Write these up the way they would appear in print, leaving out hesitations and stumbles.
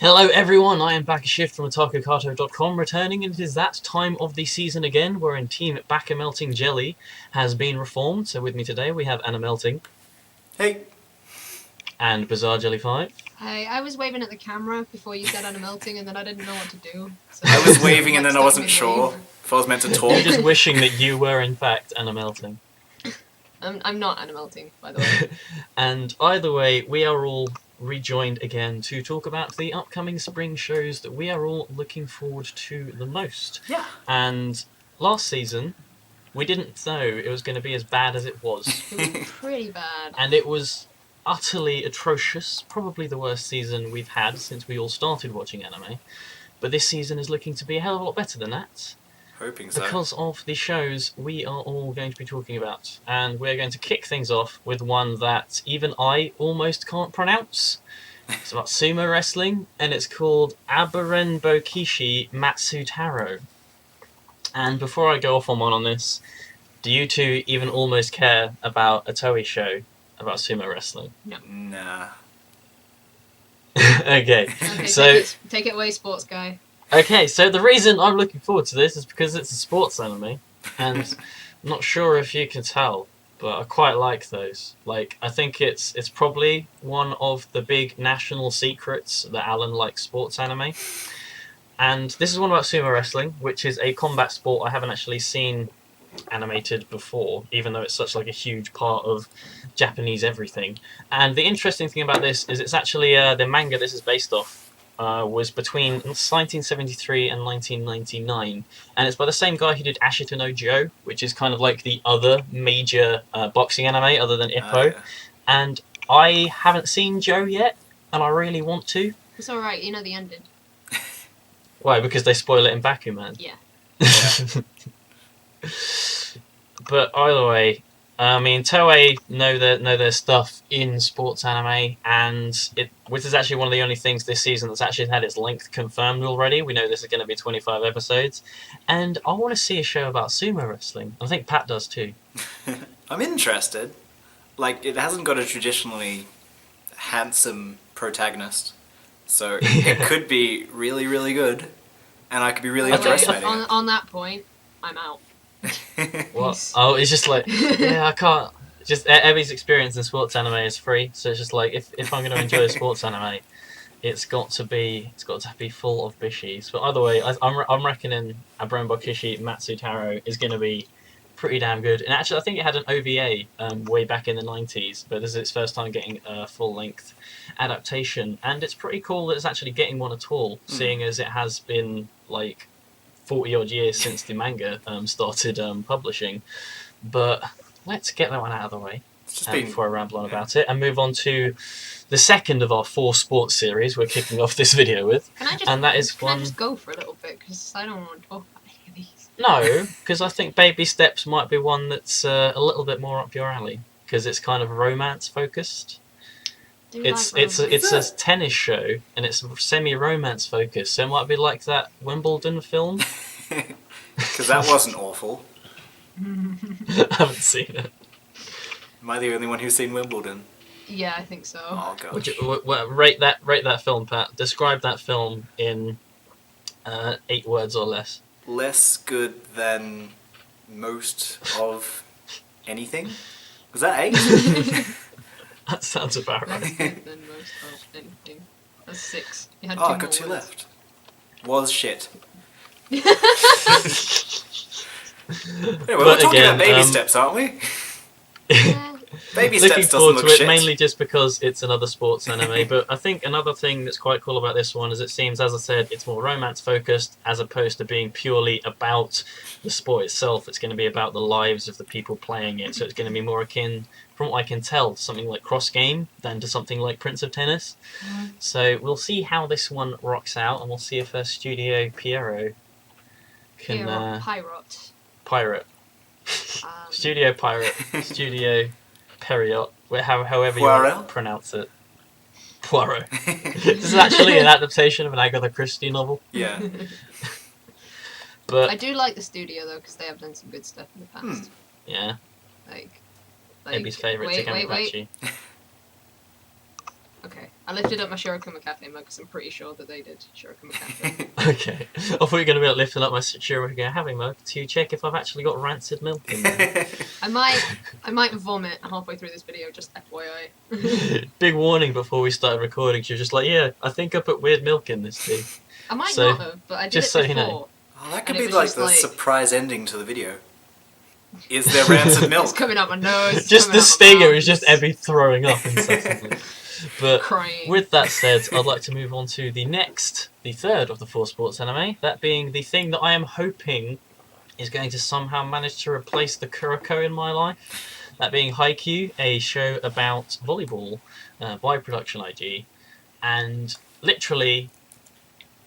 Hello everyone, I am BakaShift from otakukato.com returning, and it is that time of the season again wherein Team Bakamelting Jelly has been reformed. So with me today we have Animelting. Hey. And BizarreJelly5. Hey, I was waving at the camera before you said Animelting and then I didn't know what to do. So I was waving and then I wasn't sure if I was meant to talk. You're just wishing that you were in fact Animelting. I'm not Animelting, by the way. And either way, we are all rejoined again to talk about the upcoming spring shows that we are all looking forward to the most. Yeah. And last season, we didn't know it was going to be as bad as it was. It was pretty bad. And it was utterly atrocious, probably the worst season we've had since we all started watching anime. But this season is looking to be a hell of a lot better than that. Hoping so. Because of the shows we are all going to be talking about. And we're going to kick things off with one that even I almost can't pronounce. It's about sumo wrestling, and it's called Abaren Bokishi Matsutaro. And before I go off on one on this, do you two even almost care about a Toei show about sumo wrestling? No. Nah. Okay, so take it away, sports guy. Okay, so the reason I'm looking forward to this is because it's a sports anime, and I'm not sure if you can tell, but I quite like those. Like, I think it's probably one of the big national secrets that Alan likes sports anime. And this is one about sumo wrestling, which is a combat sport I haven't actually seen animated before, even though it's such like a huge part of Japanese everything. And the interesting thing about this is it's actually the manga this is based off was between 1973 and 1999, and it's by the same guy who did Ashita no Joe, which is kind of like the other major boxing anime other than Ippo. Yeah. And I haven't seen Joe yet, and I really want to. It's alright, you know the ending. Why? Because they spoil it in Bakuman? Yeah. But either way, I mean, Toei know their stuff in sports anime, and which is actually one of the only things this season that's actually had its length confirmed already. We know this is going to be 25 episodes, and I want to see a show about sumo wrestling. I think Pat does too. I'm interested. Like, it hasn't got a traditionally handsome protagonist, so it could be really, really good, and I could be really underestimating it. On that point, I'm out. What? Oh, it's just like, yeah, I can't. Just Ebbie's experience in sports anime is free, so it's just like if I'm going to enjoy a sports anime, it's got to be full of bishies. But either way, I'm reckoning Abron Bokishi Matsutaro is going to be pretty damn good. And actually, I think it had an OVA way back in the 90s, but this is its first time getting a full length adaptation, and it's pretty cool that it's actually getting one at all, seeing as it has been like 40 odd years since the manga started publishing. But let's get that one out of the way before I ramble on about it, and move on to the second of our 4 sports series we're kicking off this video with. Can I just go for a little bit, because I don't want to talk about any of these. No, because I think Baby Steps might be one that's a little bit more up your alley, because it's kind of romance focused. It's a tennis show, and it's semi-romance focused, so it might be like that Wimbledon film. Because that wasn't awful. I haven't seen it. Am I the only one who's seen Wimbledon? Yeah, I think so. Oh gosh. Rate that film, Pat. Describe that film in 8 words or less. Less good than most of anything? Was that 8? That sounds about right. Less good than most of anything. That's 6. You had I two got 2 more words. left. Was shit. Anyway, we're talking about baby steps, aren't we? Yeah. Baby Looking steps doesn't forward look to it shit. mainly just because it's another sports anime. But I think another thing that's quite cool about this one is it seems, as I said, it's more romance focused as opposed to being purely about the sport itself. It's going to be about the lives of the people playing it. So it's going to be more akin, from what I can tell, to something like Cross Game than to something like Prince of Tennis. So we'll see how this one rocks out, and we'll see if Studio Pierrot can Pirate. Studio Pirate, Studio Periot, however you pronounce it. Poirot. This is actually an adaptation of an Agatha Christie novel. Yeah. But I do like the studio though, because they have done some good stuff in the past. Yeah. Like Ebbie's favourite, wait. Takamipachi. Okay, I lifted up my Shuriken Cafe mug because I'm pretty sure that they did Shuriken Cafe. Okay. I thought you were going to be like, lifting up my Shuriken having mug to check if I've actually got rancid milk in there. I might vomit halfway through this video, just FYI. Big warning before we started recording. She was just like, yeah, I think I put weird milk in this tea. I might So, not have, but I did just it so before. you know. Oh, that could And be it was like just the like- surprise ending to the video. Is there rancid milk? It's coming out my nose. Just coming the out my stinger mouth, is just it's Ebbie throwing up incessantly. But crying. with that said, I'd like to move on to the third of the 4 sports anime, that being the thing that I am hoping is going to somehow manage to replace the Kuroko in my life. That being Haikyuu, a show about volleyball by Production IG. And literally,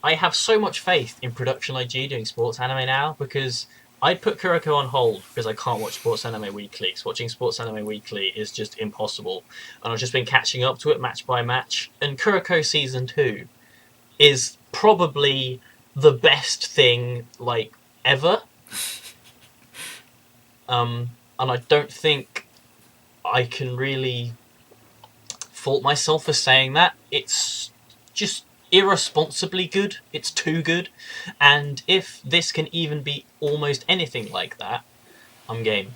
I have so much faith in Production IG doing sports anime now, because I'd put Kuroko on hold because I can't watch Sports Anime Weekly, because watching Sports Anime Weekly is just impossible. And I've just been catching up to it match by match. And Kuroko Season 2 is probably the best thing, like, ever. And I don't think I can really fault myself for saying that. It's just irresponsibly good. It's too good. And if this can even be almost anything like that, I'm game.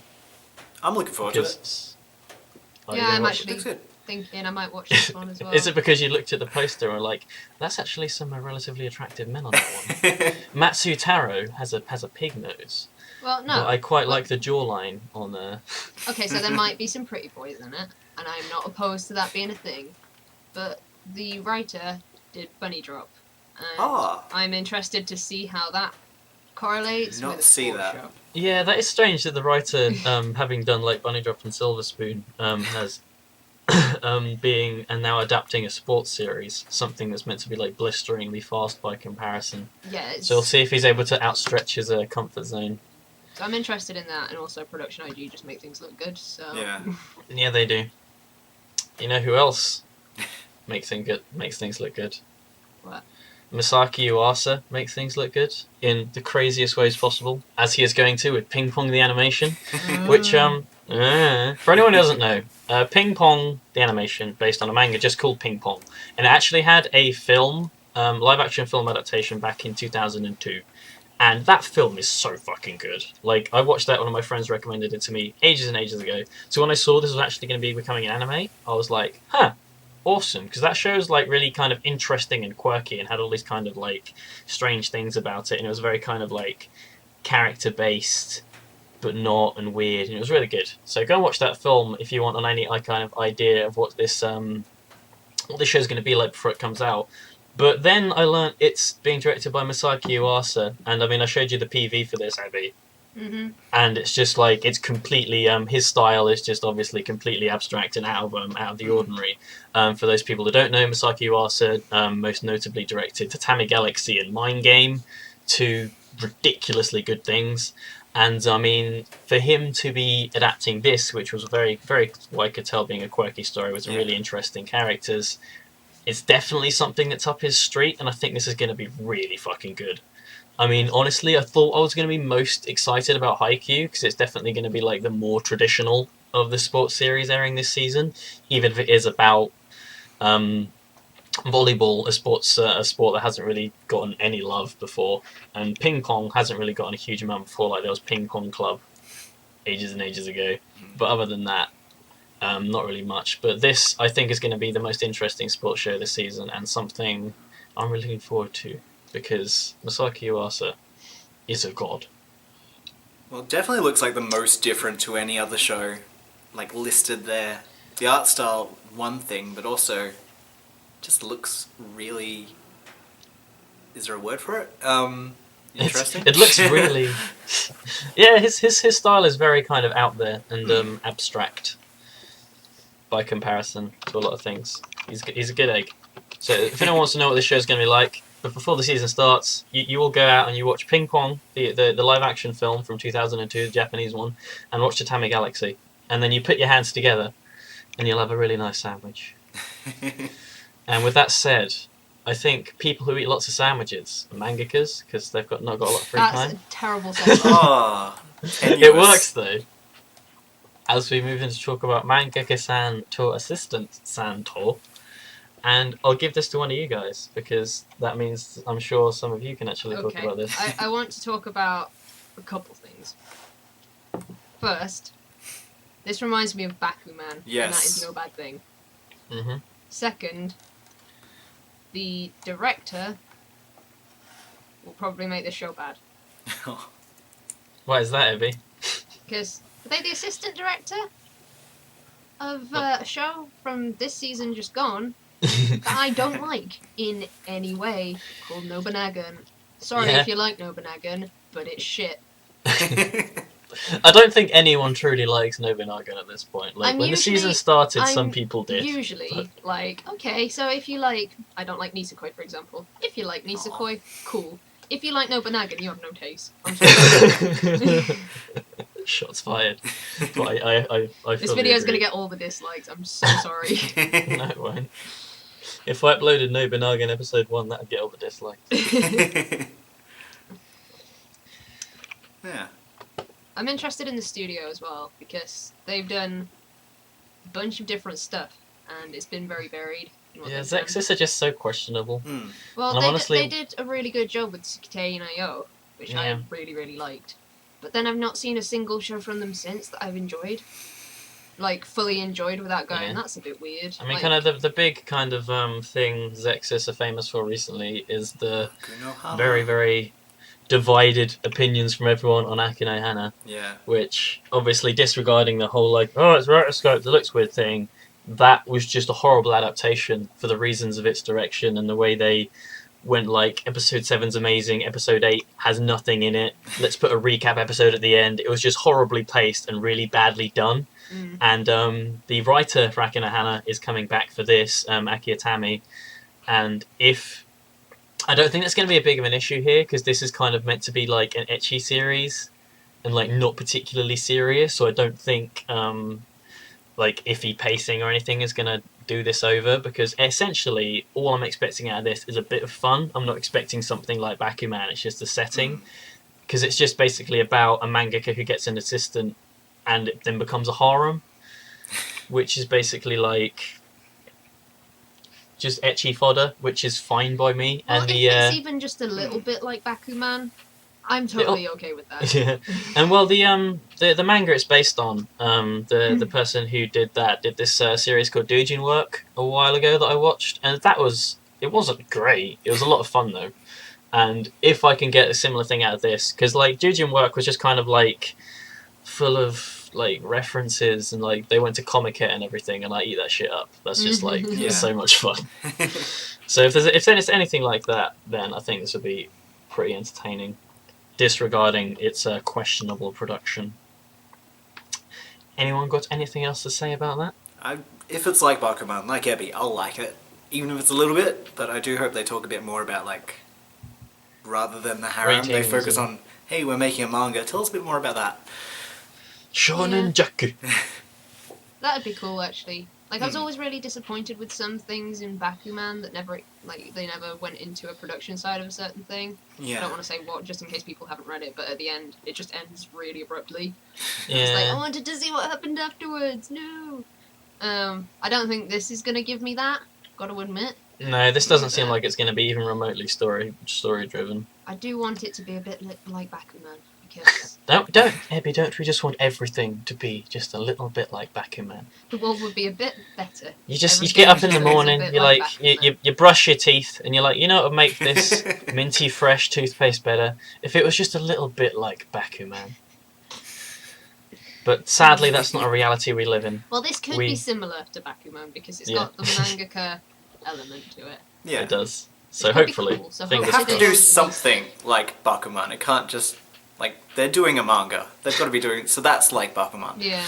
I'm looking forward to it. Because Yeah, I'm Looks actually good. thinking I might watch this one as well. Is it because you looked at the poster and were like, that's actually some relatively attractive men on that one? Matsu Taro has a pig nose. Well, no. But I quite like the jawline on there. Okay, so there might be some pretty boys in it, and I'm not opposed to that being a thing. But the writer did Bunny Drop, and Ah. I'm interested to see how that correlates Not with a see sports that. show. Yeah, that is strange that the writer, having done like Bunny Drop and Silver Spoon, has being and now adapting a sports series, something that's meant to be like blisteringly fast by comparison. Yeah, it's, So we'll see if he's able to outstretch his comfort zone. so I'm interested in that, and also Production IG just make things look good. So Yeah. Yeah, they do. You know who else makes things look good? What? Masaki Uasa makes things look good in the craziest ways possible, as he is going to with Ping Pong the animation, which for anyone who doesn't know, Ping Pong the animation based on a manga just called Ping Pong, and it actually had a film, live action film adaptation back in 2002. And that film is so fucking good. Like, I watched that, one of my friends recommended it to me ages and ages ago. So when I saw this was actually going to be becoming an anime, I was like, huh, awesome. Because that show's, like, really kind of interesting and quirky and had all these kind of, like, strange things about it. And it was very kind of, like, character-based, but not, and weird. And it was really good. So go and watch that film if you want on any kind of idea of what this show's going to be like before it comes out. But then I learnt it's being directed by Masaki Uasa, and I mean, I showed you the PV for this, Abby, and it's just like, it's completely, his style is just obviously completely abstract and out of the ordinary. For those people that don't know, Masaki Uasa most notably directed Tatami Galaxy and Mind Game, two ridiculously good things. And I mean, for him to be adapting this, which was very, very, what I could tell being a quirky story with some really interesting characters, it's definitely something that's up his street, and I think this is going to be really fucking good. I mean, honestly, I thought I was going to be most excited about Haikyuu, because it's definitely going to be like the more traditional of the sports series airing this season, even if it is about volleyball, a sport that hasn't really gotten any love before, and ping pong hasn't really gotten a huge amount before. Like, there was Ping Pong Club ages and ages ago, but other than that, not really much. But this, I think, is going to be the most interesting sports show this season, and something I'm really looking forward to, because Masaki Uasa is a god. Well, it definitely looks like the most different to any other show, like, listed there. The art style, one thing, but also just looks really... Is there a word for it? Interesting? It looks really... Yeah, his style is very kind of out there and abstract by comparison to a lot of things. He's a good egg. So if anyone wants to know what this show's going to be like, but before the season starts, you will go out and you watch Ping Pong, the live action film from 2002, the Japanese one, and watch Tatami Galaxy. And then you put your hands together and you'll have a really nice sandwich. And with that said, I think people who eat lots of sandwiches are mangakas, because they've not got a lot of free That's time. a terrible sentence. Oh, It works though. As we move in to talk about Mangaka-san to Assistant-san to, and I'll give this to one of you guys because that means I'm sure some of you can actually talk about this. I want to talk about a couple things. First, this reminds me of Bakuman, Yes. and that is no bad thing. Mm-hmm. Second, the director will probably make this show bad. Why is that, Ebbie? Because are they the assistant director of a show from this season just gone that I don't like in any way, called Nobunagan. Sorry Yeah. if you like Nobunagan, but it's shit. I don't think anyone truly likes Nobunaga at this point. Like, I'm when the usually- season started, some I'm people did. Usually, like, okay, so if you like, I don't like Nisekoi, for example. If you like Nisekoi, cool. If you like Nobunaga, you have no taste. I'm sorry. Shots fired. But I This fully video is agree. gonna get all the dislikes. I'm so sorry. No, it won't. If I uploaded Nobunaga in episode 1, that'd get all the dislikes. Yeah. I'm interested in the studio as well because they've done a bunch of different stuff and it's been very varied. In what Yeah, they've done. Zexus are just so questionable. Hmm. Well, and they, honestly- they did a really good job with Tsukite and IO, which I Yeah. really, really liked. But then I've not seen a single show from them since that I've enjoyed. Like, fully enjoyed without going, Yeah. that's a bit weird. I mean, Like, kind of the big kind of thing Zexus are famous for recently is the Kunohama. very, very divided opinions from everyone on Akine Hana, Yeah. which obviously disregarding the whole like, oh, it's rotoscoped, it looks weird thing, that was just a horrible adaptation for the reasons of its direction and the way they went like, episode 7's amazing, episode 8 has nothing in it, let's put a recap episode at the end. It was just horribly placed and really badly done. mm. And the writer for Akine Hana is coming back for this, Aki Atami, and if I don't think that's going to be a big of an issue here because this is kind of meant to be like an ecchi series and like not particularly serious, so I don't think like iffy pacing or anything is going to do this over because essentially all I'm expecting out of this is a bit of fun. I'm not expecting something like Bakuman, it's just the setting because it's just basically about a mangaka who gets an assistant and it then becomes a harem, which is basically like just ecchi fodder, which is fine by me. Well, And if the it's even just a little bit like Bakuman, I'm totally okay with that. yeah, and well, the manga it's based on, the person who did this series called Doujin Work a while ago that I watched, and it wasn't great. It was a lot of fun though, and if I can get a similar thing out of this, because like Doujin Work was just kind of like full of like references and like they went to Comic Con and everything, and I eat that shit up. That's just like Yeah. it's so much fun. So if there's anything like that, then I think this would be pretty entertaining, disregarding its questionable production. Anyone got anything else to say about that? If it's like Bakuman, like Ebbie, I'll like it. Even if it's a little bit, but I do hope they talk a bit more about, like, rather than the harem, they Ratings focus and- on, hey, we're making a manga, tell us a bit more about that. Shonen Jaku. That'd be cool, actually. Like, I was always really disappointed with some things in Bakuman that they never went into a production side of a certain thing. I don't Yeah. want to say what, just in case people haven't read it, but at the end, it just ends really abruptly. Yeah. It's like, I wanted to see what happened afterwards, no! I don't think this is gonna give me that, gotta admit. No, this doesn't seem like it's going to be even remotely story driven. I do want it to be a bit like Bakuman, because Ebbie, don't we just want everything to be just a little bit like Bakuman? the world would be a bit better. You Everything get up in the is a morning, bit you like like Bakuman. you brush your teeth, and you're like, you know what would make this minty fresh toothpaste better if it was just a little bit like Bakuman. But sadly, that's not a reality we live in. Well, this could We- be similar to Bakuman, because it's Yeah. got the mangaka element to it. Yeah. It does. So could be hopefully, cool, so They fingers have to hopefully do they crossed. don't- something like Bakuman. It can't just, like, they're doing a manga. They've got to be doing, so that's like Bakuman. Yeah.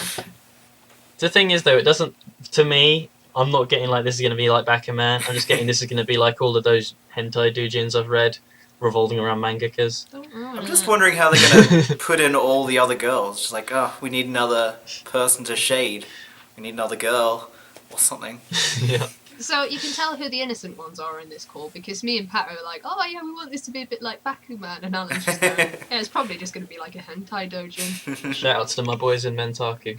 The thing is, though, it doesn't. To me, I'm not getting like this is going to be like Bakuman. I'm just getting this is going to be like all of those hentai doujins I've read, revolving around mangakas. Don't ruin I'm it. just wondering how they're going to put in all the other girls. Just like, oh, we need another person to shade. We need another girl. Or something. Yeah. So you can tell who the innocent ones are in this call, because me and Pat are like, oh yeah, we want this to be a bit like Bakuman, and Alan's just going, yeah, it's probably just going to be like a hentai doujin. Shout outs to my boys in Mentaku.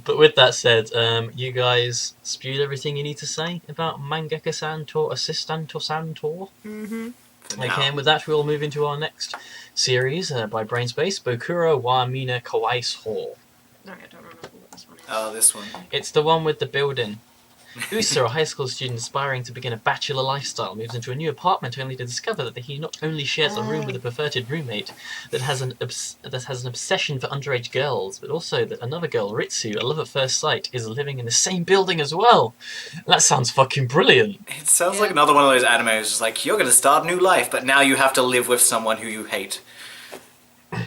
But with that said, you guys spewed everything you need to say about Mangaka Santor Assistanto Santor. Mm-hmm. Okay, and with that, we'll move into our next series by Brainspace, Bokuro wa Mina Kawaiso. No, I don't remember what this one is. Oh, this one. It's the one with the building. Usa, a high school student aspiring to begin a bachelor lifestyle, moves into a new apartment only to discover that he not only shares a room with a perverted roommate that has an obsession for underage girls, but also that another girl, Ritsu, a love at first sight, is living in the same building as well. That sounds fucking brilliant. It sounds like another one of those animes, just like, you're gonna start a new life, but now you have to live with someone who you hate.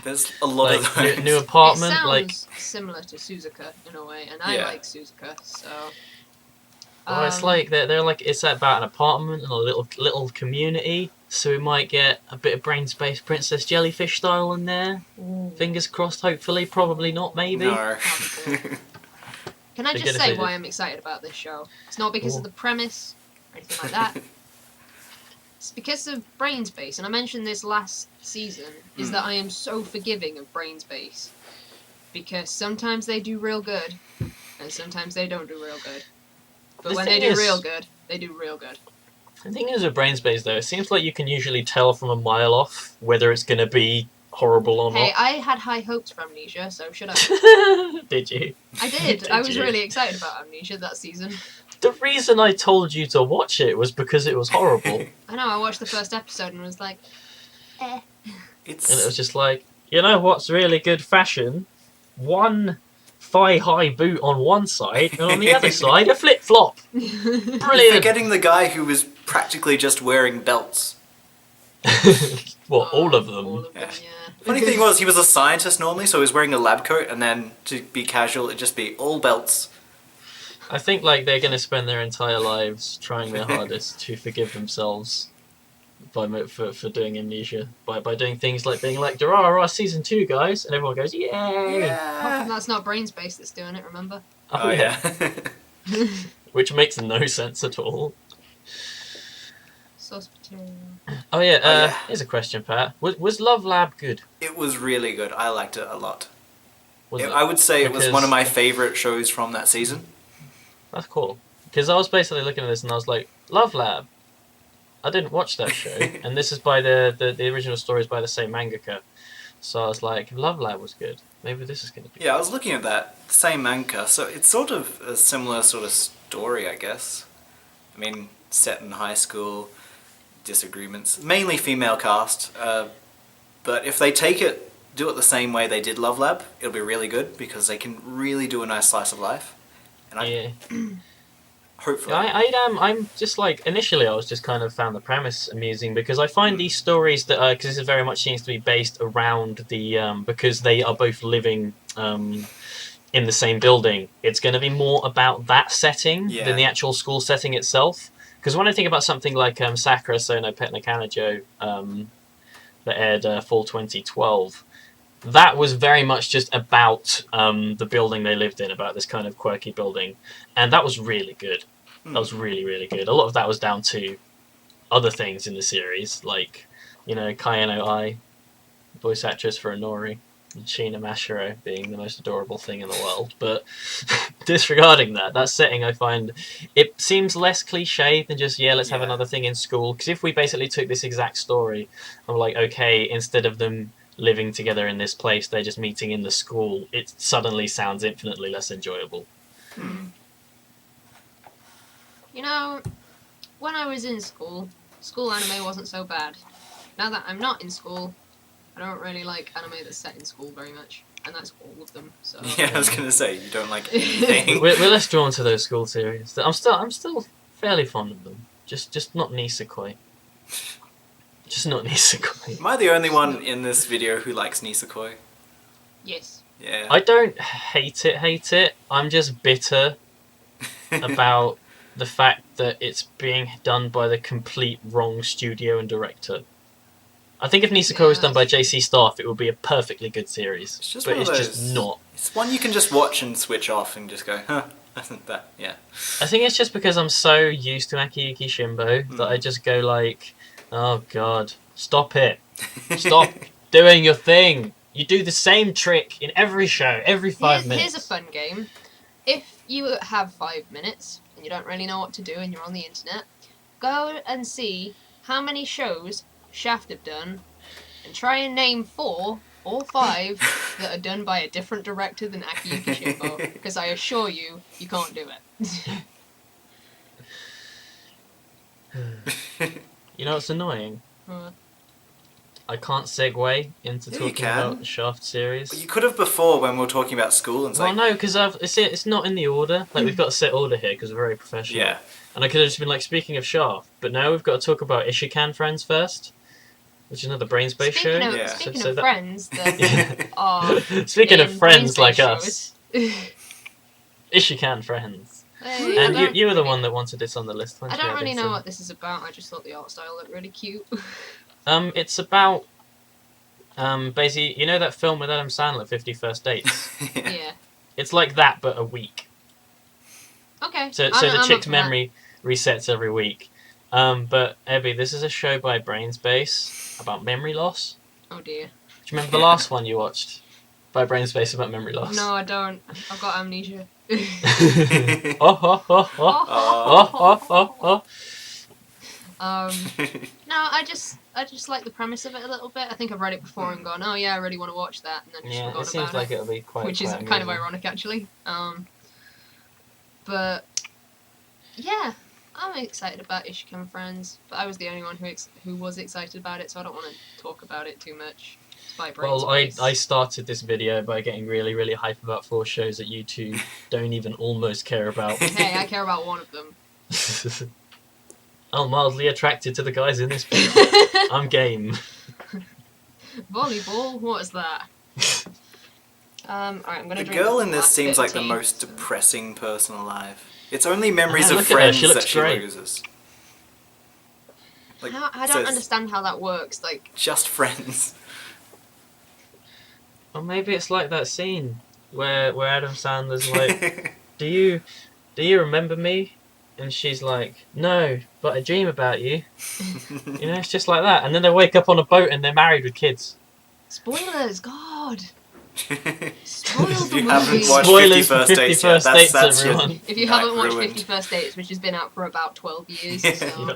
There's a lot of those. New apartment, it sounds like similar to Suzuka in a way, and I like Suzuka, so. Oh, it's like they're like it's about an apartment and a little community, so we might get a bit of Brainspace Princess Jellyfish style in there. Ooh. Fingers crossed. Hopefully, probably not. Maybe. No. Can I Be just good if say they why did. I'm excited about this show? It's not because Ooh. of the premise or anything like that. It's because of Brainspace, and I mentioned this last season, is that I am so forgiving of Brainspace. Because sometimes they do real good, and sometimes they don't do real good. But The when they thing do is- real good, they do real good. The thing is with Brainspace though, it seems like you can usually tell from a mile off whether it's going to be horrible or Hey, not. I had high hopes for Amnesia, so should I? Did you? I did. Did I was you? really excited about Amnesia that season. The reason I told you to watch it was because it was horrible. I know, I watched the first episode and was like, eh. And it was just like, you know what's really good fashion? One thigh-high boot on one side, and on the other side, a flip-flop. You're Brilliant! forgetting the guy who was practically just wearing belts. Well, all of them. All of them, Yeah. yeah. Funny thing was, he was a scientist normally, so he was wearing a lab coat, and then to be casual, it'd just be all belts. I think like they're going to spend their entire lives trying their hardest to forgive themselves for doing Amnesia. By doing things like being like, Durara, season 2, guys! And everyone goes, yay! Apart from that's not Brainspace that's doing it, remember? Oh, yeah. Which makes no sense at all. Source material. Oh yeah, Oh, yeah. Here's a question, Pat. Was Love Lab good? It was really good. I liked it a lot. Was it? I would say it was one of Because- my favourite shows from that season. That's cool. Because I was basically looking at this and I was like, Love Lab. I didn't watch that show, and this is by the original story is by the same mangaka. So I was like, Love Lab was good. Maybe this is going to be. Yeah, I was looking at that same manga, so it's sort of a similar sort of story, I guess. I mean, set in high school, disagreements, mainly female cast. But if they do it the same way they did Love Lab, it'll be really good because they can really do a nice slice of life. And Yeah. hopefully, I'm just like initially I was just kind of found the premise amusing because I find these stories that because this very much seems to be based around the because they are both living in the same building. It's going to be more about that setting than the actual school setting itself. Because when I think about something like Sakura Sono Pet no Kanajo that aired fall 2012. That was very much just about the building they lived in, about this kind of quirky building. And that was really good. That was really, really good. A lot of that was down to other things in the series, like, you know, Kayano Ai, voice actress for Inori, and Sheena Mashiro being the most adorable thing in the world. But disregarding that setting, I find it seems less cliche than just, let's have another thing in school. Because if we basically took this exact story, I'm like, okay, instead of them living together in this place, they're just meeting in the school, it suddenly sounds infinitely less enjoyable. You know, when I was in school anime wasn't so bad. Now that I'm not in school, I don't really like anime that's set in school very much. And that's all of them, so... yeah, I was gonna say you don't like anything. We're less drawn to those school series. I'm still fairly fond of them. Just not Nisekoi. Just not Nisekoi. Am I the only one in this video who likes Nisekoi? Yes. Yeah. I don't hate it. I'm just bitter about the fact that it's being done by the complete wrong studio and director. I think if Nisekoi was done by JC Staff, it would be a perfectly good series. It's just but one it's of just those- not. It's one you can just watch and switch off and just go, huh, I think that, yeah. I think it's just because I'm so used to Akiyuki Shimbo that I just go like, oh god, stop it. Stop doing your thing. You do the same trick in every show, every 5 minutes. Here's a fun game. If you have 5 minutes and you don't really know what to do and you're on the internet, go and see how many shows Shaft have done and try and name 4 or 5 that are done by a different director than Aki Yukishimbo, because I assure you, you can't do it. You know what's annoying? What? I can't segue into Yeah, you talking can. about the Shaft series. You could have before when we were talking about school and Well, no, because it's not in the order. Like, we've got a set order here because we're very professional. Yeah. And I could have just been like, speaking of Shaft, but now we've got to talk about Ishikan Friends first, which is another Brains-based show. Yeah. Speaking So of that- friends that are Speaking of in friends like Brains-based us, Ishikan Friends. Hey, And you were the one that wanted this on the list. I don't really know what this is about. I just thought the art style looked really cute. It's about basically, you know that film with Adam Sandler, 50 First Dates? Yeah. It's like that, but a week. Okay. So I'm the up chick's for that. memory resets every week. But Ebbie, this is a show by Brainspace about memory loss. Oh dear. Do you remember the last one you watched by Brainspace about memory loss? No, I don't. I've got amnesia. Oh, ho, ho, ho. Oh, oh, oh, oh. No, I just like the premise of it a little bit. I think I've read it before and gone, oh yeah, I really want to watch that, and then just Yeah, forgot it seems about like it, it'll be quite which is quite kind of amusing. ironic actually. But yeah, I'm excited about Ishikan Friends, but I was the only one who was excited about it, so I don't want to talk about it too much. It's by Well, Brainspace. I started this video by getting really, really hype about 4 shows that you two don't even almost care about. Hey, I care about one of them. I'm mildly attracted to the guys in this picture. I'm game. Volleyball? What is that? Alright, I'm gonna The drink girl in the this last seems bit like of the tea. most depressing person alive. It's only memories Ah, of look at her, friends she looks that she great. loses. Like, I so don't it's understand how that works. Like, just friends. Or maybe it's like that scene where Adam Sandler's like, do you remember me? And she's like, no, but I dream about you. You know, it's just like that. And then they wake up on a boat and they're married with kids. spoilers, God. If the you haven't movie. watched Spoilers 50 for First 50 Dates First yet, Dates, that's your everyone. If you night haven't watched ruined. 50 First Dates, which has been out for about 12 years, Yeah. so...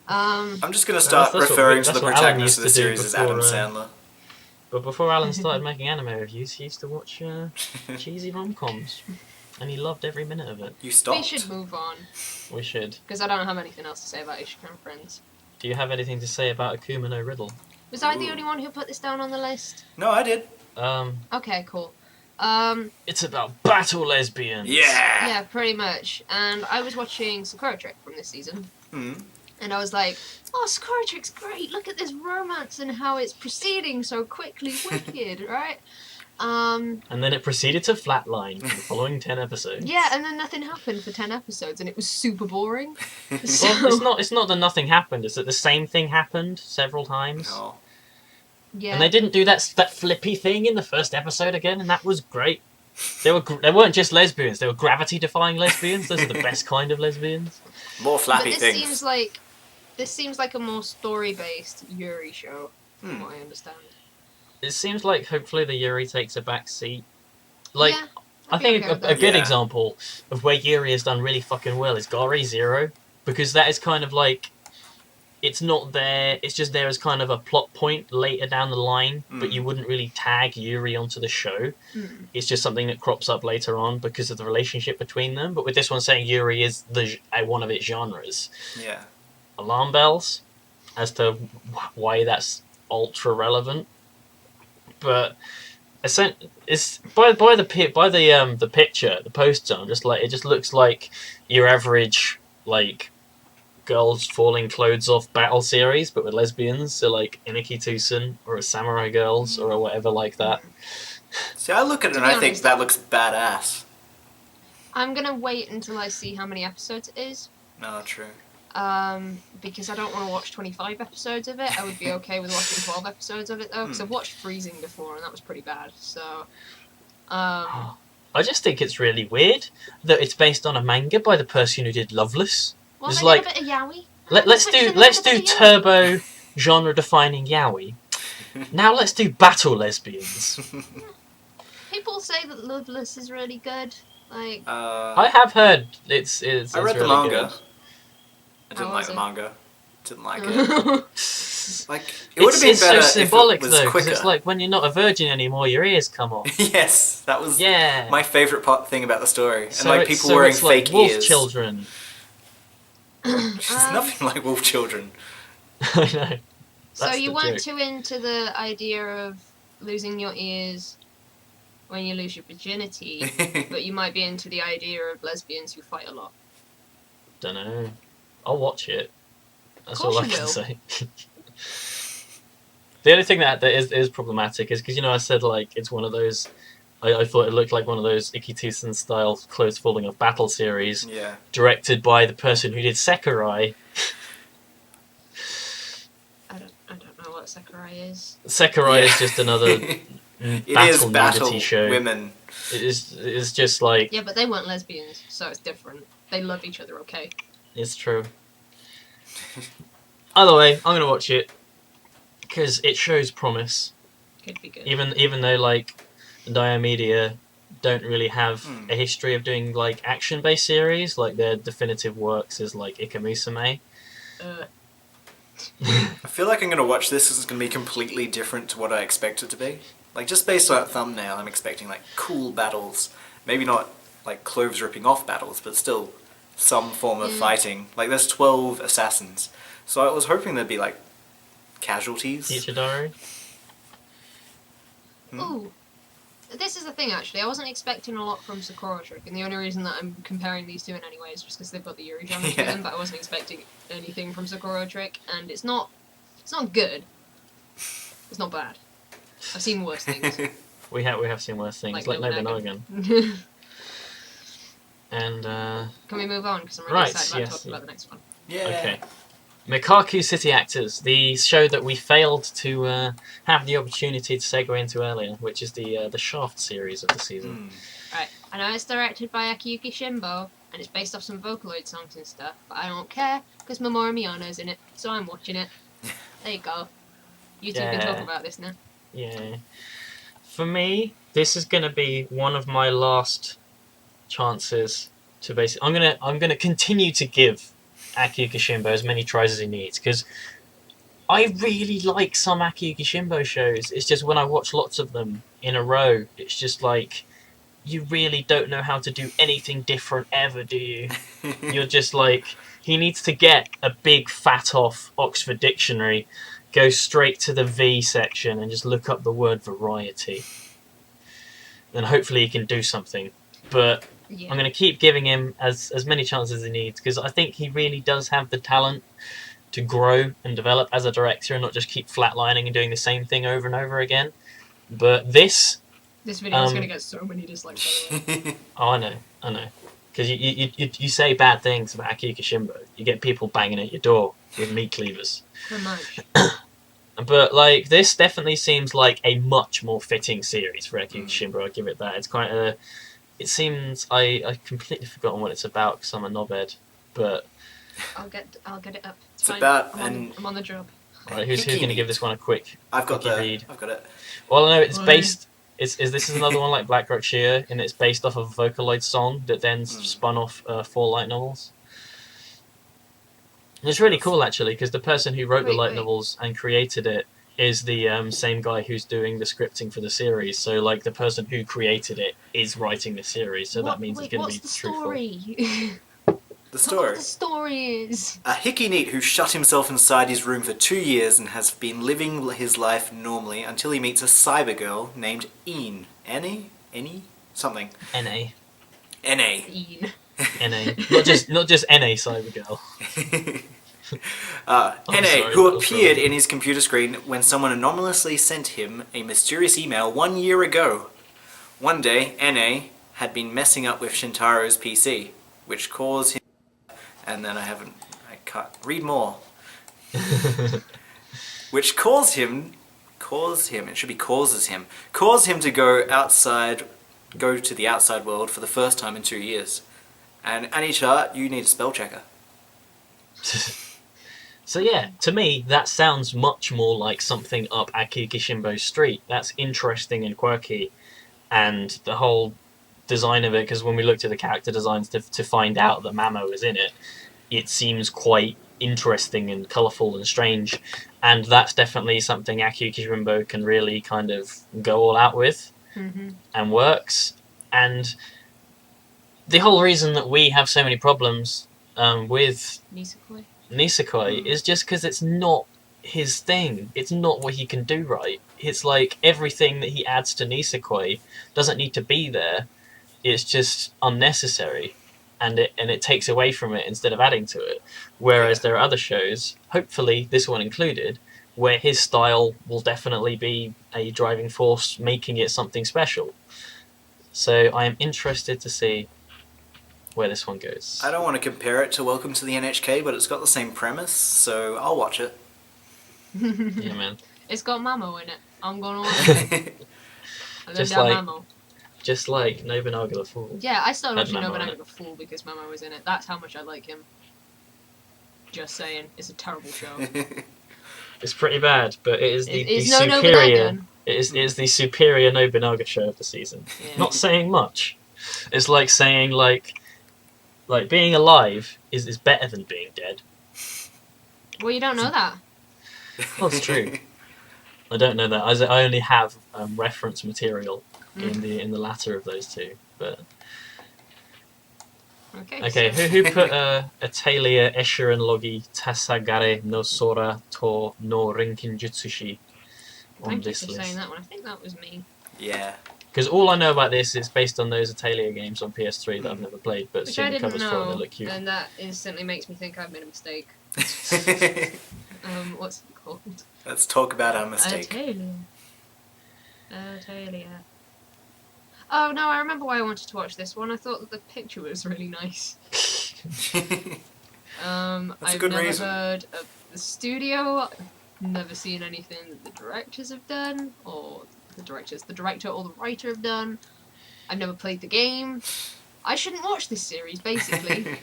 I'm just going to start That's what referring to that's the what Alan protagonist of the used to do series as Adam before, Sandler. But before Alan started making anime reviews, he used to watch cheesy rom-coms. And he loved every minute of it. You stopped. We should move on, We should. because I don't have anything else to say about Ishikan Friends. Do you have anything to say about Akuma no Riddle? Was I the Ooh. only one who put this down on the list? No, I did. Okay, cool. It's about battle lesbians. Yeah. Yeah, pretty much. And I was watching Sakura Trick from this season, Hmm. and I was like, oh, Sakura Trick's great, look at this romance and how it's proceeding so quickly, wicked, right? And then it proceeded to flatline for the following 10 episodes. Yeah, and then nothing happened for 10 episodes, and it was super boring. So, Well, it's not that nothing happened. It's that the same thing happened several times. No. yeah. And they didn't do that flippy thing in the first episode again, and that was great. They weren't just lesbians. They were gravity-defying lesbians. Those are the best kind of lesbians. More But flappy this things. seems like a more story-based Yuri show, from Hmm. what I understand. It seems like hopefully the Yuri takes a back seat. Like, yeah, I I'd be think okay with a that. good Yeah. example of where Yuri has done really fucking well is Gare Zero, because that is kind of like, it's not there, it's just there as kind of a plot point later down the line, but you wouldn't really tag Yuri onto the show. Mm. It's just something that crops up later on because of the relationship between them. But with this one saying Yuri is one of its genres, Yeah. alarm bells as to why that's ultra relevant. But it's by the picture, the poster, I'm just like, it just looks like your average like girls falling clothes off battle series, but with lesbians. So like Iniki Tucson or a Samurai Girls or a whatever like that. See, I look at it To and be I think honest- that looks badass. I'm gonna wait until I see how many episodes it is. No, true. Because I don't want to watch 25 episodes of it. I would be okay with watching 12 episodes of it though, because I've watched Freezing before and that was pretty bad. So, I just think it's really weird that it's based on a manga by the person who did Loveless. well, It's they like- did a bit of yaoi. Let's do turbo genre defining yaoi, Now let's do battle lesbians. People say that Loveless is really good. Like, I have heard it's I read the really manga. I didn't How like was the it? manga. Didn't like it. good. Like, it would have been It's better so symbolic if it was though, because quicker. it's like when you're not a virgin anymore, your ears come off. Yes, that was Yeah. my favourite thing about the story. And So like it's, people so wearing it's like fake wolf ears. children. It's nothing like wolf children. I know. so That's you the weren't joke. too into the idea of losing your ears when you lose your virginity, but you might be into the idea of lesbians who fight a lot. Don't know. I'll watch it. That's Course all I you can will. say. The only thing that is problematic is because I said like it's one of those. I thought it looked like one of those Ikitusen style clothes falling off battle series, Yeah. directed by the person who did Sekirai. I don't know what Sakurai is. Sekirai is just another It is battle battle nudity show. women. It's just like Yeah, but they weren't lesbians, so it's different. They love each other, okay? it's true. Either way, I'm gonna watch it because it shows promise. Could be good. Even though like Diamedia don't really have a history of doing like action-based series, like their definitive works is like Ikamusume. I feel like I'm gonna watch this. This is gonna be completely different to what I expect it to be. Like just based on that thumbnail, I'm expecting like cool battles. Maybe not like clothes ripping off battles, but still some form of fighting. Like there's 12 assassins, so I was hoping there'd be like casualties. Teacher Diary. Ooh. This is the thing, actually. I wasn't expecting a lot from Sakura Trick, and the only reason that I'm comparing these two in any way is just because they've got the Yuri genre to them, but I wasn't expecting anything from Sakura Trick, and it's not good. It's not bad. I've seen worse things. We have seen worse things, like Nobunaga. Nobunaga. And Can we move on? Because I'm really Right, excited about yes. talking about the next one. Yeah. okay. Mikaku City Actors, the show that we failed to have the opportunity to segue into earlier, which is the Shaft series of the season. Right, I know it's directed by Akiyuki Shimbo, and it's based off some Vocaloid songs and stuff, but I don't care, because Mamoru Miyano's in it, so I'm watching it. There you go. You two can talk Yeah. about this now. Yeah. For me, this is going to be one of my last chances to basically. I'm gonna continue to give Akiyuki Shimbo as many tries as he needs because I really like some Akiyuki Shimbo shows. It's just when I watch lots of them in a row, it's just like you really don't know how to do anything different ever, do you? You're just like he needs to get a big fat off Oxford Dictionary, go straight to the V section and just look up the word variety. Then hopefully he can do something. But Yeah. I'm going to keep giving him as many chances as he needs because I think he really does have the talent to grow and develop as a director and not just keep flatlining and doing the same thing over and over again. But this video is going to get so many dislikes, by the way. oh, I know. Because you say bad things about Akiyuki Shimbo, you get people banging at your door with meat cleavers. Pretty much. But like this definitely seems like a much more fitting series for Akiyuki Shimbo. I'll give it that. It's quite a. It seems I completely forgotten what it's about because I'm a knobhead. But I'll get it up. It's fine. about I'm on the job. alright, who's going to give this one a quick? I've got read? I've got it. Well, I know it's Why? based. This is another one like Black Rock Shear, and it's based off of a Vocaloid song that then spun off 4 light novels. And it's really cool actually because the person who wrote the light novels and created it is the same guy who's doing the scripting for the series. So like the person who created it is writing the series, so that means it's going to be truthful. The story. What the story is. A hickey neat who shut himself inside his room for 2 years and has been living his life normally until he meets a cyber girl named Een. Annie? Something. NA. N.A. Ian. NA. Not just NA Cybergirl. N.A. sorry, who I'm appeared sorry. in his computer screen when someone anonymously sent him a mysterious email 1 year ago. One day, N.A. had been messing up with Shintaro's PC, which caused him... And then I can't read more. Which caused him, it should be causes him to go to the outside world for the first time in 2 years. And Annie Chart, you need a spell checker. So yeah, to me, that sounds much more like something up Aki Kishimbo's street. That's interesting and quirky, and the whole design of it, because when we looked at the character designs to find out that Mamo is in it, it seems quite interesting and colourful and strange, and that's definitely something Aki Kishimbo can really kind of go all out with, and works. And the whole reason that we have so many problems with Nisekoi is just because it's not his thing. It's not what he can do right. It's like everything that he adds to Nisekoi doesn't need to be there. It's just unnecessary, and it takes away from it instead of adding to it. Whereas there are other shows, hopefully this one included, where his style will definitely be a driving force, making it something special. So I am interested to see where this one goes. I don't want to compare it to Welcome to the NHK, but it's got the same premise, so I'll watch it. Yeah, man. It's got Mamo in it. I'm gonna watch it. I love that Mamo. Just like Nobunaga the Fool. Yeah, I started watching Nobunaga the Fool because Mamo was in it. That's how much I like him. Just saying, it's a terrible show. It's pretty bad, but it is the superior. It is the superior Nobunaga show of the season. Yeah. Not saying much. It's like saying like being alive is better than being dead. Well, you don't know that. Well, it's true. I don't know that. I only have reference material in the latter of those two. But okay. So. Who put Atalia Eshiren Logi Tasagare no Sora to no Rinkinjutsushi on this list? Thank you for saying that one. I think that was me. Yeah. Because all I know about this is based on those Atalia games on PS3 that I've never played, but seen the covers for and they look cute. And that instantly makes me think I've made a mistake. What's it called? Let's talk about our mistake. Atalia. Oh no, I remember why I wanted to watch this one. I thought that the picture was really nice. That's a good I've never reason. heard of the studio. Never seen anything that the directors have done, or the director or the writer have done. I've never played the game. I shouldn't watch this series, basically.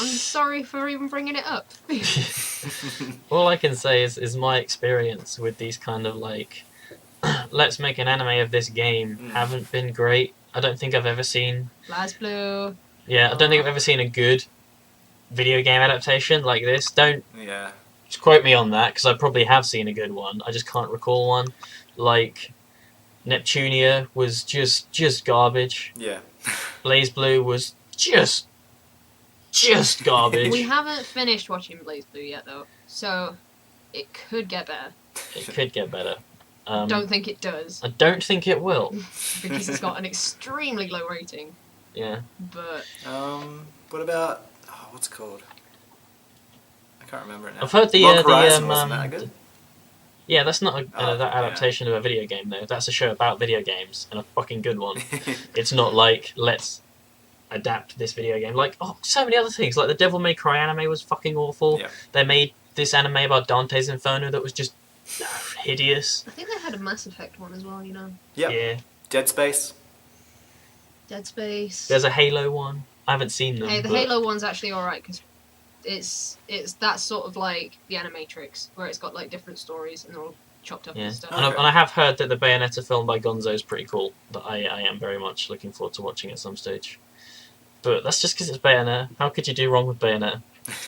I'm sorry for even bringing it up. All I can say is my experience with these kind of like, let's make an anime of this game haven't been great. I don't think I've ever seen... BlazBlue. Yeah, I don't think I've ever seen a good video game adaptation like this. Don't just quote me on that, because I probably have seen a good one. I just can't recall one. Like, Neptunia was just garbage. Yeah. BlazBlue was just garbage. We haven't finished watching BlazBlue yet, though, so it could get better. It could get better. Don't think it does. I don't think it will. Because it's got an extremely low rating. Yeah. But... what about... Oh, what's it called? I can't remember it now. I've heard Horizon wasn't that good? Yeah, that's not that adaptation of a video game, though. That's a show about video games, and a fucking good one. It's not like, let's adapt this video game. Like, so many other things. Like, the Devil May Cry anime was fucking awful. Yeah. They made this anime about Dante's Inferno that was just hideous. I think they had a Mass Effect one as well, you know. Yep. Yeah. Dead Space. Dead Space. There's a Halo one. I haven't seen them. Hey, the Halo one's actually alright, because it's that sort of like the Animatrix, where it's got like different stories and they're all chopped up and stuff. And I have heard that the Bayonetta film by Gonzo is pretty cool, that I am very much looking forward to watching at some stage. But that's just because it's Bayonetta. How could you do wrong with Bayonetta?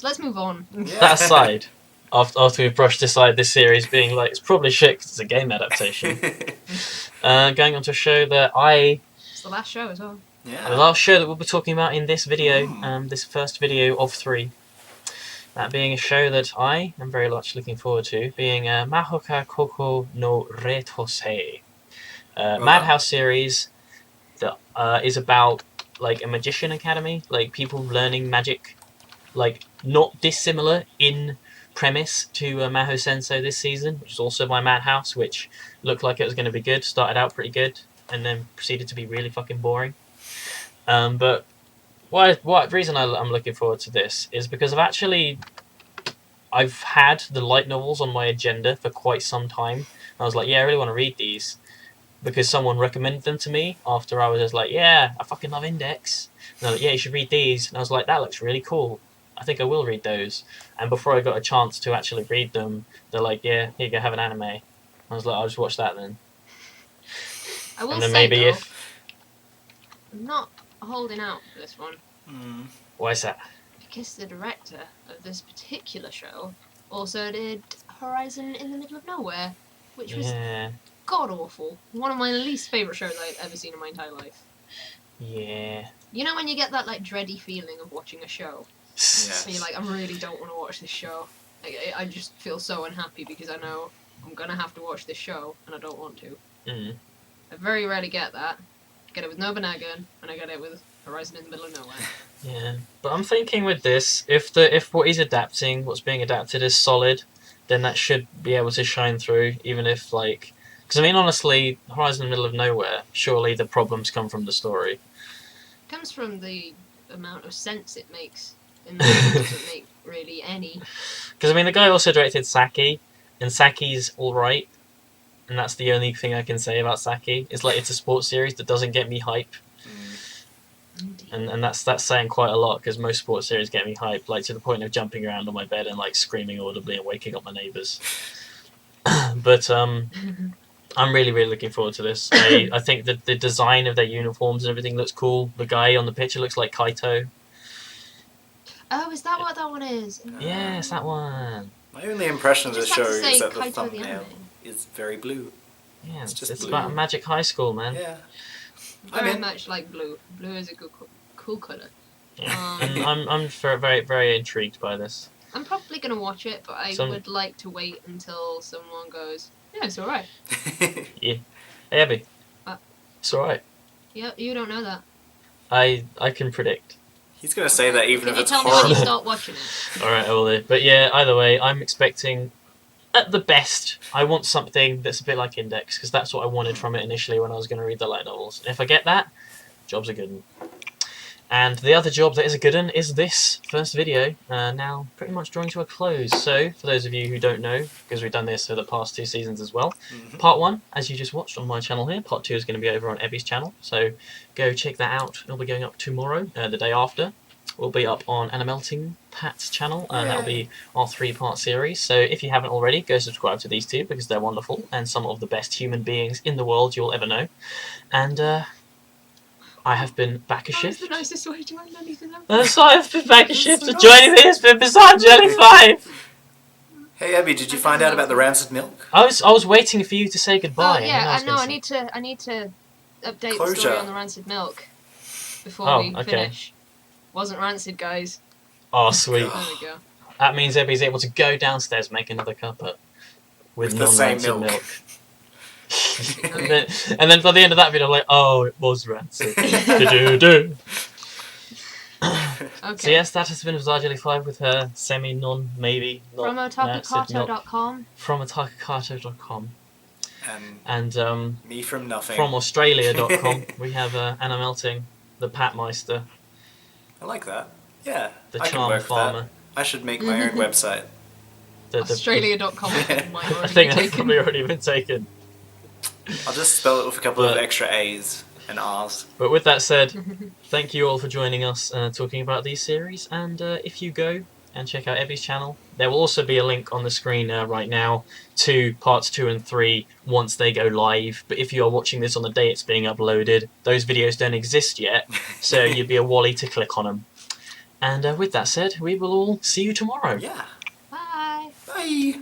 Let's move on. Yeah. That aside, after we've brushed aside this series being like, it's probably shit because it's a game adaptation, going on to a show that It's the last show as well. Yeah. the last show that we'll be talking about in this video, this first video of 3, that being a show that I am very much looking forward to, being Mahoka Koko no Retosei, Madhouse series that is about like a magician academy, like people learning magic, like not dissimilar in premise to Maho Sensei this season, which is also by Madhouse, which looked like it was going to be good, started out pretty good, and then proceeded to be really fucking boring. But what reason I'm looking forward to this is because I've had the light novels on my agenda for quite some time. I was like, yeah, I really want to read these, because someone recommended them to me after I was just like, yeah, I fucking love Index. And they're like, yeah, you should read these. And I was like, that looks really cool. I think I will read those. And before I got a chance to actually read them, they're like, yeah, here you go, have an anime. I was like, I'll just watch that then. I will And then say, maybe though, if... I'm not holding out for this one. Why is that? Because the director of this particular show also did Horizon in the Middle of Nowhere, which was Yeah. god-awful. One of my least favourite shows I've ever seen in my entire life. Yeah. You know when you get that, like, dready feeling of watching a show? Yeah. And you're like, I really don't want to watch this show. I just feel so unhappy because I know I'm gonna have to watch this show, and I don't want to. Mm. I very rarely get that. I get it with Nobunaga, and I get it with Horizon in the Middle of Nowhere. Yeah. But I'm thinking with this, if what he's adapting, what's being adapted is solid, then that should be able to shine through, even if, like... Because, I mean, honestly, Horizon in the Middle of Nowhere, surely the problems come from the story. It comes from the amount of sense it makes. And it doesn't make really any. Because, I mean, the guy also directed Saki, and Saki's alright, and that's the only thing I can say about Saki. It's like, it's a sports series that doesn't get me hype. And that's saying quite a lot, because most sports series get me hype, like to the point of jumping around on my bed and like screaming audibly and waking up my neighbours. But I'm really, really looking forward to this. I think that the design of their uniforms and everything looks cool. The guy on the picture looks like Kaito. Oh, is that what that one is? Yes, that one. My only impression of the Just have show to say is that the Kaito the thumbnail anime. is very blue. Yeah, It's just it's blue. about Magic High School, man. Yeah. Very I'm in. much like blue. Blue is a cool colour. Yeah. And I'm very, very intrigued by this. I'm probably gonna watch it, but I Some- would like to wait until someone goes, yeah, it's alright. Hey, Ebbie. It's alright. Yeah, you don't know that. I can predict. He's gonna say that even Can if you it's tell me when you horrible. start watching it? Alright, I will do. But yeah, either way, I'm expecting, at the best, I want something that's a bit like Index, because that's what I wanted from it initially when I was going to read the light novels. And if I get that, job's a good one. And the other job that is a good one is this first video, now pretty much drawing to a close. So, for those of you who don't know, because we've done this for the past 2 seasons as well, Part 1, as you just watched on my channel here, Part 2 is going to be over on Ebbie's channel, so go check that out. It'll be going up tomorrow, the day after. We'll be up on Animelting, Pat's channel, and that'll be our 3-part series. So if you haven't already, go subscribe to these two, because they're wonderful, and some of the best human beings in the world you'll ever know. And, I have been That was BakaShift. the nicest way to end anything ever. That's why I've been BakaShift. so And joining me has been BizarreJelly5. Hey Abby, did you find out about the rancid milk? I was waiting for you to say goodbye. Oh and then yeah, was I know. gonna I say- need to update the Closure. story on the rancid milk before Oh, we okay. finish. Wasn't rancid, guys. Oh, sweet. There we go. That means Ebbie's able to go downstairs and make another cuppa with the same non-rancid milk. and then by the end of that video, I'm like, oh, it was rancid. Do-do-do. Okay. So yes, that has been BizarreJelly5 with her semi-non, maybe not From rancid milk. otakukato.com. From otakukato.com. And And me from nothing. from Australia.com, we have Animelting, the Patmeister, I like that. Yeah, the I can Charm work with Farmer. that. I should make my own website. The, Australia.com might I already think be that's taken. probably already been taken. I'll just spell it with a couple of But- extra A's and R's. But with that said, thank you all for joining us talking about these series. And if you go and check out Ebbie's channel, there will also be a link on the screen right now to parts 2 and 3 once they go live. But if you are watching this on the day it's being uploaded, those videos don't exist yet, so you'd be a wally to click on them. And with that said, we will all see you tomorrow. Yeah. Bye. Bye.